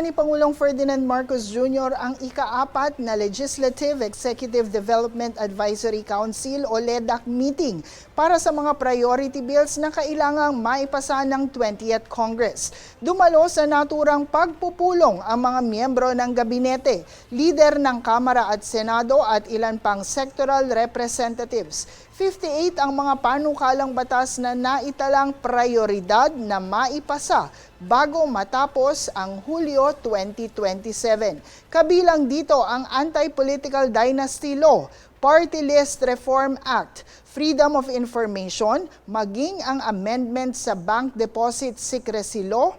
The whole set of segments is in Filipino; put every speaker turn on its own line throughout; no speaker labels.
ni Pangulong Ferdinand Marcos Jr. ang ika-4 na Legislative Executive Development Advisory Council o LEDAC meeting para sa mga priority bills na kailangang maipasa ng 20th Congress. Dumalo sa naturang pagpupulong ang mga miyembro ng gabinete, lider ng Kamara at Senado at ilan pang sectoral representatives. 58 ang mga panukalang batas na naitalang prioridad na maipasa bago matapos ang Hulyo 2027. Kabilang dito ang Anti-Political Dynasty Law, Party List Reform Act, Freedom of Information, maging ang amendment sa Bank Deposit Secrecy Law,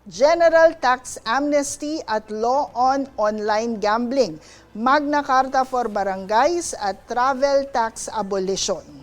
General Tax Amnesty at Law on Online Gambling, Magna Carta for Barangays at Travel Tax Abolition.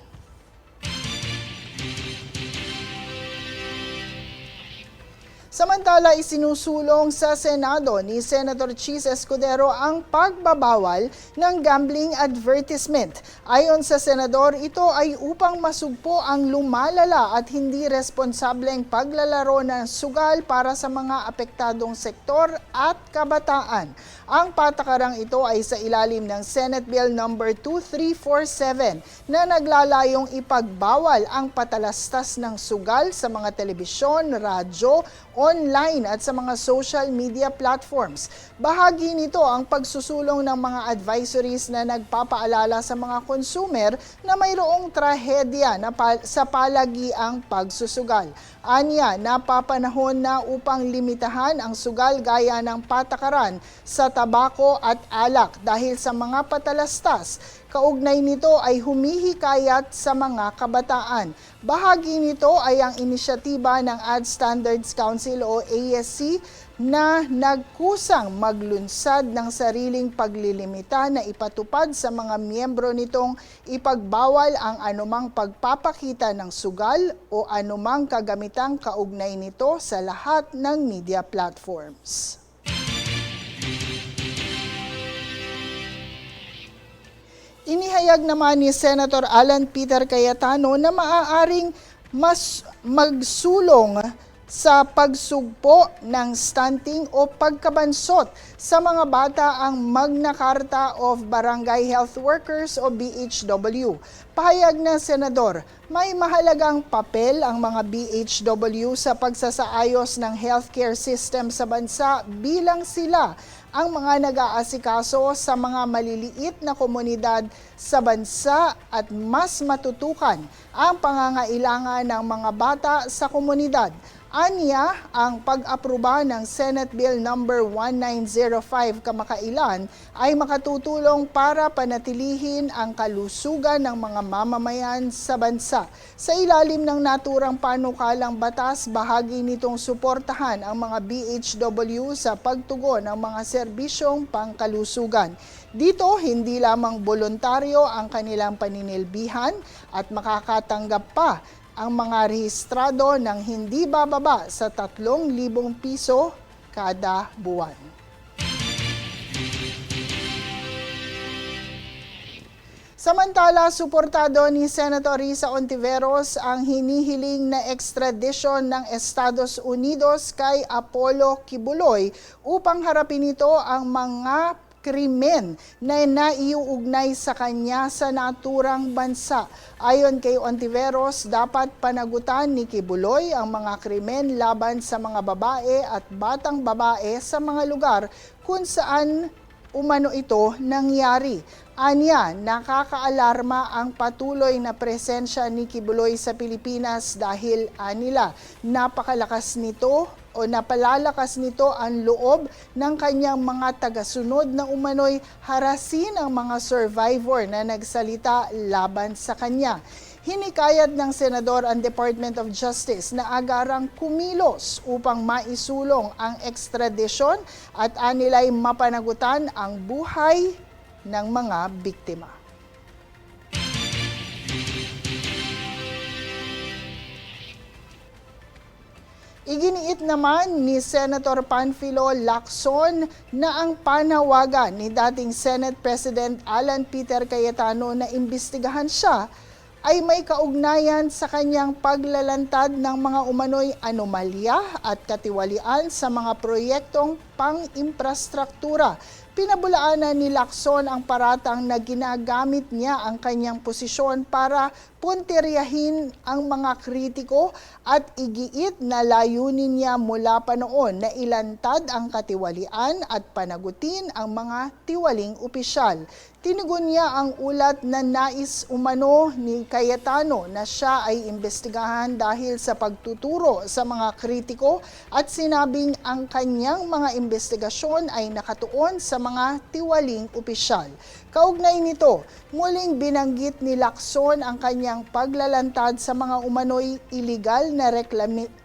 Samantala, isinusulong sa Senado ni Senator Chis Escudero ang pagbabawal ng gambling advertisement. Ayon sa Senador, ito ay upang masugpo ang lumalala at hindi responsableng paglalaro ng sugal para sa mga apektadong sektor at kabataan. Ang patakarang ito ay sa ilalim ng Senate Bill No. 2347 na naglalayong ipagbawal ang patalastas ng sugal sa mga telebisyon, radyo, online at sa mga social media platforms. Bahagi nito ang pagsusulong ng mga advisories na nagpapaalala sa mga consumer na mayroong trahedya sa palagiang pagsusugal. Anya, napapanahon na upang limitahan ang sugal gaya ng patakaran sa tabako at alak dahil sa mga patalastas. Kaugnay nito ay humihikayat sa mga kabataan. Bahagi nito ay ang inisyatiba ng Ad Standards Council o ASC na nagkusang maglunsad ng sariling paglilimita na ipatupad sa mga miyembro nitong ipagbawal ang anumang pagpapakita ng sugal o anumang kagamitang kaugnay nito sa lahat ng media platforms. Inihayag naman ni Senator Alan Peter Cayetano na maaaring magsulong sa pagsugpo ng stunting o pagkabansot sa mga bata ang Magna Carta of Barangay Health Workers o BHW. Pahayag ng Senador, may mahalagang papel ang mga BHW sa pagsasaayos ng healthcare system sa bansa bilang sila ang mga nag-aasikaso sa mga maliliit na komunidad sa bansa at mas matutukan ang pangangailangan ng mga bata sa komunidad. Anya, ang pag-aproba ng Senate Bill No. 1905 kamakailan ay makatutulong para panatilihin ang kalusugan ng mga mamamayan sa bansa. Sa ilalim ng naturang panukalang batas, bahagi nitong suportahan ang mga BHW sa pagtugon ng mga serbisyong pangkalusugan. Dito, hindi lamang voluntaryo ang kanilang paninilbihan at makakatanggap pa ang mga rehistrado ng hindi bababa sa 3,000 piso kada buwan. Samantala, suportado ni Senator Risa Hontiveros ang hinihiling na extradition ng Estados Unidos kay Apollo Kibuloy upang harapin ito ang mga krimen na naiuugnay sa kanya sa naturang bansa. Ayon kay Hontiveros, dapat panagutan ni Kibuloy ang mga krimen laban sa mga babae at batang babae sa mga lugar kung saan umano ito nangyari. Anya, nakakaalarma ang patuloy na presensya ni Kibuloy sa Pilipinas dahil anila napakalakas nito o napalalakas nito ang loob ng kanyang mga tagasunod na umano'y harasin ang mga survivor na nagsalita laban sa kanya. Hinikayat ng Senador ang Department of Justice na agarang kumilos upang maisulong ang ekstradisyon at anilay mapanagutan ang buhay ng mga biktima. Iginiit naman ni Senator Panfilo Lacson na ang panawagan ni dating Senate President Alan Peter Cayetano na imbestigahan siya ay may kaugnayan sa kanyang paglalantad ng mga umano'y anomalya at katiwalian sa mga proyektong pang-imprastruktura. Pinabulaanan ni Lacson ang paratang na ginagamit niya ang kanyang posisyon para puntiryahin ang mga kritiko at igiit na layunin niya mula pa noon na ilantad ang katiwalian at panagutin ang mga tiwaling opisyal. Tinugon niya ang ulat na nais umano ni Cayetano na siya ay imbestigahan dahil sa pagtuturo sa mga kritiko at sinabing ang kanyang mga investigasyon ay nakatuon sa mga tiwaling opisyal. Kaugnay nito, muling binanggit ni Lacson ang kanyang paglalantad sa mga umano'y illegal na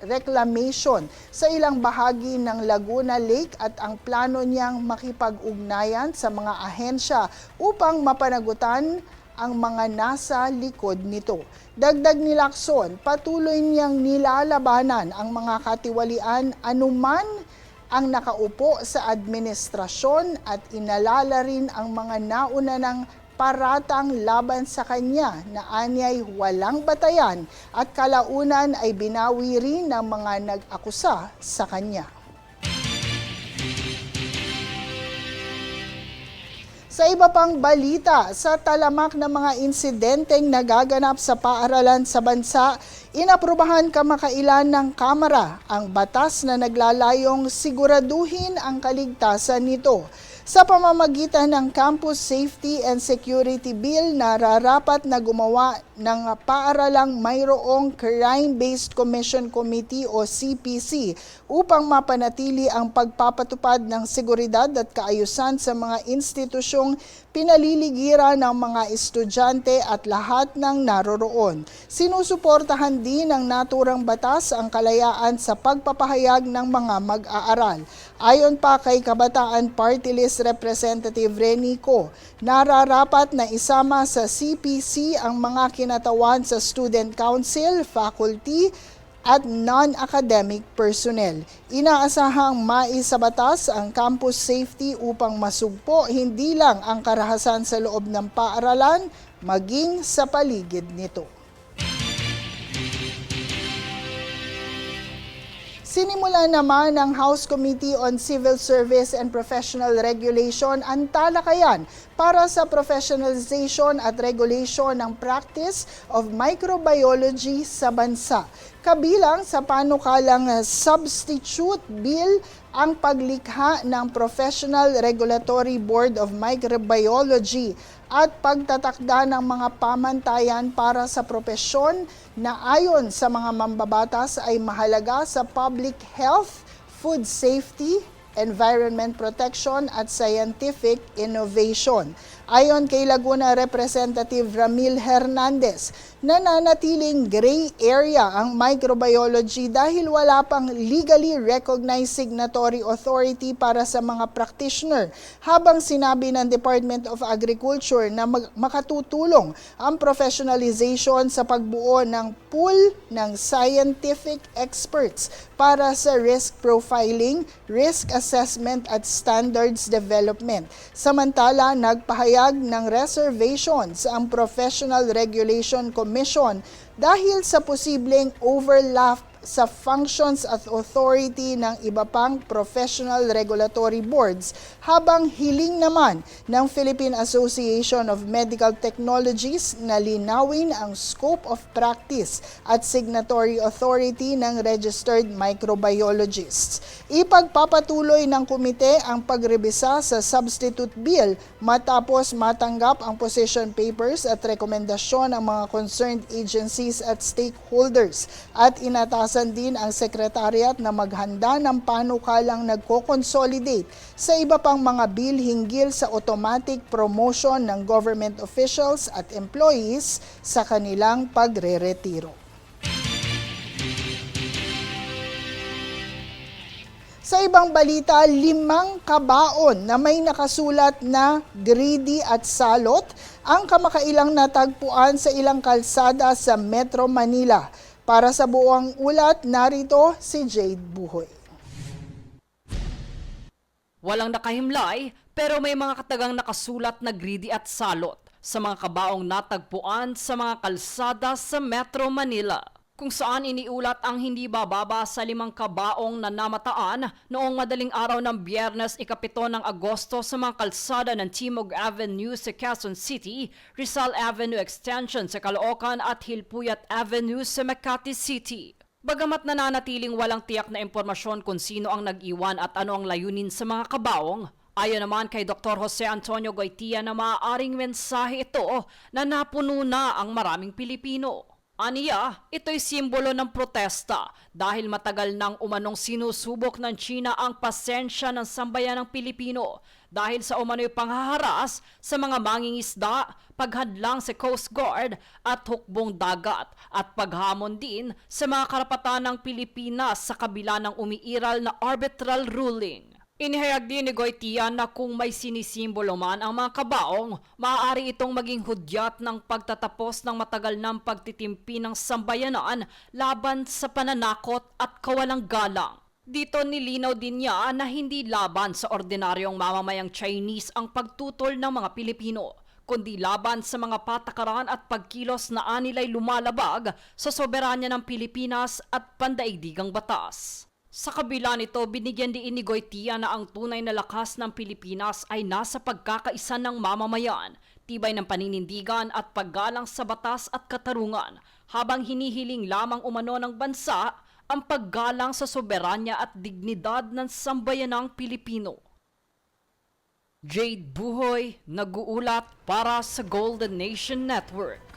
reclamation sa ilang bahagi ng Laguna Lake at ang plano niyang makipag-ugnayan sa mga ahensya upang mapanagutan ang mga nasa likod nito. Dagdag ni Lacson, patuloy niyang nilalabanan ang mga katiwalian anuman ang nakaupo sa administrasyon at inalala rin ang mga nauna ng paratang laban sa kanya na anyay walang batayan at kalaunan ay binawi rin ng mga nag-akusa sa kanya. Sa iba pang balita, sa talamak ng mga insidenteng nagaganap sa paaralan sa bansa, inaprubahan kamakailan ng Kamara ang batas na naglalayong siguraduhin ang kaligtasan nito. Sa pamamagitan ng Campus Safety and Security Bill, nararapat na gumawa ng paaralang mayroong Crime-Based Commission Committee o CPC upang mapanatili ang pagpapatupad ng seguridad at kaayusan sa mga institusyong pinaliligiran ng mga estudyante at lahat ng naroroon. Sinusuportahan din ng naturang batas ang kalayaan sa pagpapahayag ng mga mag-aaral. Ayon pa kay Kabataan Party List Representative Reni Co, nararapat na isama sa CPC ang mga kinatawan sa Student Council, faculty, at non-academic personnel. Inaasahang maisabatas ang campus safety upang masugpo hindi lang ang karahasan sa loob ng paaralan, maging sa paligid nito. Sinimula naman ng House Committee on Civil Service and Professional Regulation ang talakayan para sa professionalization at regulation ng practice of microbiology sa bansa. Kabilang sa panukalang substitute bill ang paglikha ng Professional Regulatory Board of Microbiology at pagtatakda ng mga pamantayan para sa propesyon na ayon sa mga mambabatas ay mahalaga sa public health, food safety, environment protection at scientific innovation. Ayon kay Laguna Representative Ramil Hernandez, nananatiling gray area ang microbiology dahil wala pang legally recognized signatory authority para sa mga practitioner, habang sinabi ng Department of Agriculture na makatutulong ang professionalization sa pagbuo ng pool ng scientific experts para sa risk profiling, risk assessment at standards development. Samantala, nagpahayag ng reservations ang Professional Regulation Commission dahil sa posibleng overlap sa functions at authority ng iba pang professional regulatory boards, habang hiling naman ng Philippine Association of Medical Technologies na linawin ang scope of practice at signatory authority ng registered microbiologists. Ipagpapatuloy ng komite ang pagrebisa sa substitute bill matapos matanggap ang position papers at rekomendasyon ng mga concerned agencies at stakeholders, at inatasan din ang sekretariat na maghanda ng panukalang nagko-consolidate sa iba pang mga bill hinggil sa automatic promotion ng government officials at employees sa kanilang pagre-retiro. Sa ibang balita, 5 kabaon na may nakasulat na greedy at salot ang kamakailang natagpuan sa ilang kalsada sa Metro Manila. Para sa buong ulat, narito si Jade Buhoy.
Walang nakahimlay pero may mga katagang nakasulat na greedy at salot sa mga kabaong natagpuan sa mga kalsada sa Metro Manila, kung saan iniulat ang hindi bababa sa 5 kabaong na namataan noong madaling araw ng Biyernes, ika-7 ng Agosto sa mga kalsada ng Timog Avenue sa Quezon City, Rizal Avenue Extension sa Caloocan at Hilpuyat Avenue sa Makati City. Bagamat nananatiling walang tiyak na impormasyon kung sino ang nag-iwan at ano ang layunin sa mga kabaong, ayon naman kay Dr. Jose Antonio Goitia na maaaring mensahe ito na napuno na ang maraming Pilipino. Aniya, ito'y simbolo ng protesta dahil matagal nang umanong sinusubok ng China ang pasensya ng sambayanang Pilipino dahil sa umano'y panghaharas sa mga mangingisda, paghadlang sa Coast Guard at hukbong dagat at paghamon din sa mga karapatan ng Pilipinas sa kabila ng umiiral na arbitral ruling. Inihayag din ni Goitia na kung may sinisimbolo man ang mga kabaong, maaari itong maging hudyat ng pagtatapos ng matagal ng pagtitimpi ng sambayanan laban sa pananakot at kawalang galang. Dito nilinaw din niya na hindi laban sa ordinaryong mamamayang Chinese ang pagtutol ng mga Pilipino, kundi laban sa mga patakaran at pagkilos na anilay lumalabag sa soberanya ng Pilipinas at pandaigdigang batas. Sa kabila nito, binigyan din ni Goitia na ang tunay na lakas ng Pilipinas ay nasa pagkakaisa ng mamamayan, tibay ng paninindigan at paggalang sa batas at katarungan, habang hinihiling lamang umano ng bansa ang paggalang sa soberanya at dignidad ng sambayanang Pilipino. Jade Buhoy, nag-uulat para sa Golden Nation Network.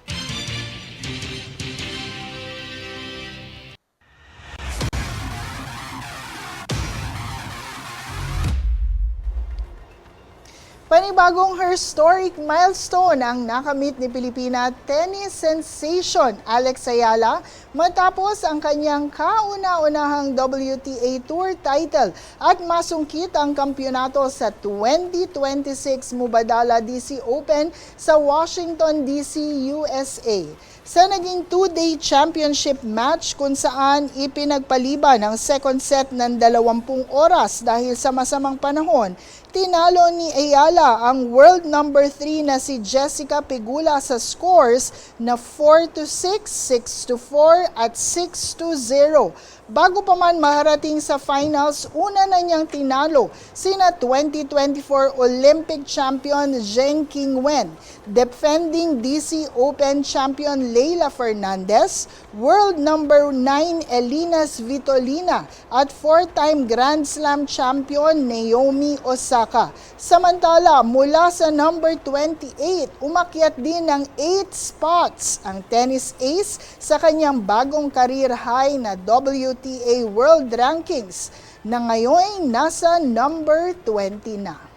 Panibagong historic milestone ang nakamit ni Pilipina tennis sensation Alex Ayala matapos ang kanyang kauna-unahang WTA Tour title at masungkit ang kampyonato sa 2026 Mubadala DC Open sa Washington DC, USA. Sa naging 2-day championship match kung saan ipinagpaliban ang second set ng 20 oras dahil sa masamang panahon, tinalo ni Ayala ang world number 3 na si Jessica Pegula sa scores na 4-6, 6-4 at 6-0. Bago pa man maharating sa finals, una na niyang tinalo sina 2024 Olympic champion Zheng Qingwen, defending DC Open champion Leylah Fernandez, world number 9 Elina Svitolina at 4-time Grand Slam champion Naomi Osaka. Samantala, mula sa number 28, umakyat din ng 8 spots ang tennis ace sa kanyang bagong career high na WTA World Rankings na ngayon nasa number 20 na.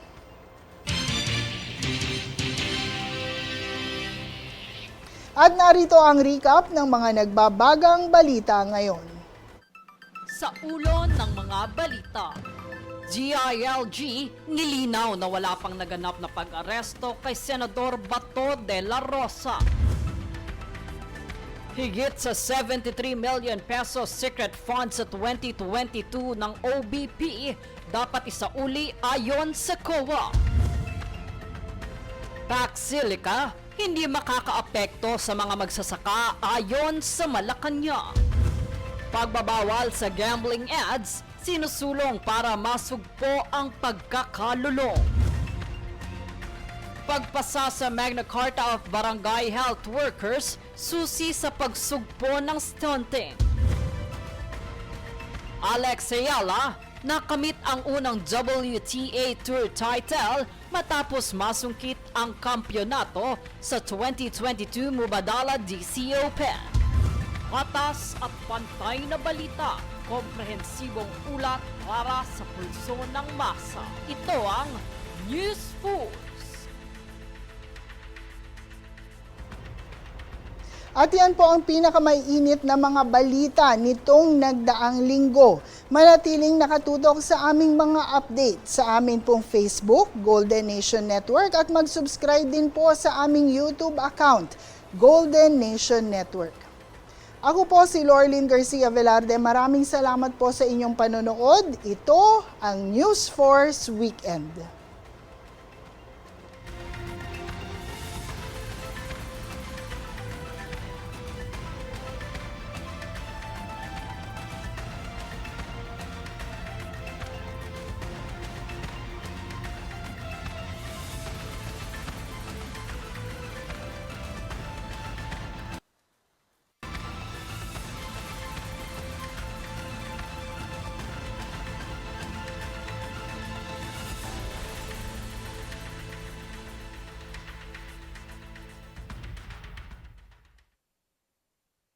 At narito ang recap ng mga nagbabagang balita ngayon.
Sa ulo ng mga balita, GILG nilinaw na wala pang naganap na pag-aresto kay Senador Bato de la Rosa. Higit sa 73 million pesos secret funds sa 2022 ng OBP dapat isauli ayon sa COA. Tax Silica hindi makakaapekto sa mga magsasaka ayon sa Malacanang. Pagbabawal sa gambling ads, sinusulong para masugpo ang pagkakalulong. Pagpasa sa Magna Carta of Barangay Health Workers, susi sa pagsugpo ng stunting. Alex Ayala, nakamit ang unang WTA Tour title matapos masungkit ang kampyonato sa 2022 Mubadala DC Open. Patas at pantay na balita, komprehensibong ulat para sa pulso ng masa. Ito ang News Foods.
At yan po ang pinakamaiinit na mga balita nitong nagdaang linggo. Manatiling nakatutok sa aming mga update sa amin pong Facebook, Golden Nation Network, at mag-subscribe din po sa aming YouTube account, Golden Nation Network. Ako po si Lorlyn Garcia Velarde. Maraming salamat po sa inyong panonood. Ito ang News Force Weekend.